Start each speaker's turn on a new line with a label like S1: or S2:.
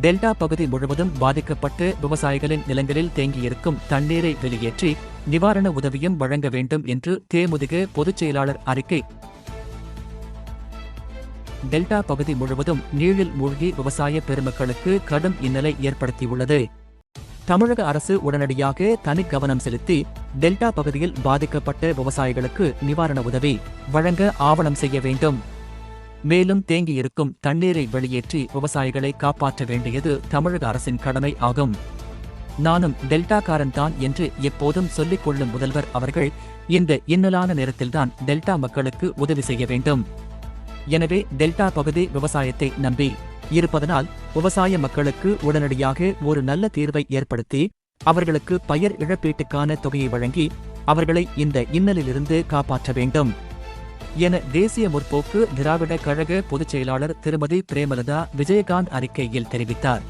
S1: Delta பகுதி முழுவதும் பாதிக்கப்பட்டு விவசாயிகளின் நிலங்களில் தேங்கியிருக்கும் தண்ணீரை வெளியேற்றி நிவாரண உதவியும் வழங்க வேண்டும் என்று தேமுதிக பொதுச் செயலாளர் அறிக்கை. டெல்டா பகுதி முழுவதும் நீரில் மூழ்கி விவசாய பெருமக்களுக்கு கடும் இன்னலை ஏற்படுத்தியுள்ளது. தமிழக அரசு உடனடியாக தனி கவனம் செலுத்தி டெல்டா பகுதியில் பாதிக்கப்பட்ட விவசாயிகளுக்கு நிவாரண உதவி வழங்க ஆவணம் செய்ய வேண்டும். மேலும் தேங்கியிருக்கும் தண்ணீரை வெளியேற்றி விவசாயிகளை காப்பாற்ற வேண்டியது தமிழக அரசின் கடமை ஆகும். நானும் டெல்டாக்காரன் தான் என்று எப்போதும் சொல்லிக் கொள்ளும் முதல்வர் அவர்கள் இந்த இன்னலான நேரத்தில்தான் டெல்டா மக்களுக்கு உதவி செய்ய வேண்டும். எனவே டெல்டா பகுதி விவசாயத்தை நம்பி இருப்பதனால் விவசாய மக்களுக்கு உடனடியாக ஒரு நல்ல தீர்வை ஏற்படுத்தி அவர்களுக்கு பயிர் இழப்பீட்டுக்கான தொகையை வழங்கி அவர்களை இந்த இன்னலிலிருந்து காப்பாற்ற வேண்டும் என தேசிய முற்போக்கு திராவிட கழக பொதுச் செயலாளர் திருமதி பிரேமலதா விஜயகாந்த் அறிக்கையில் தெரிவித்தார்.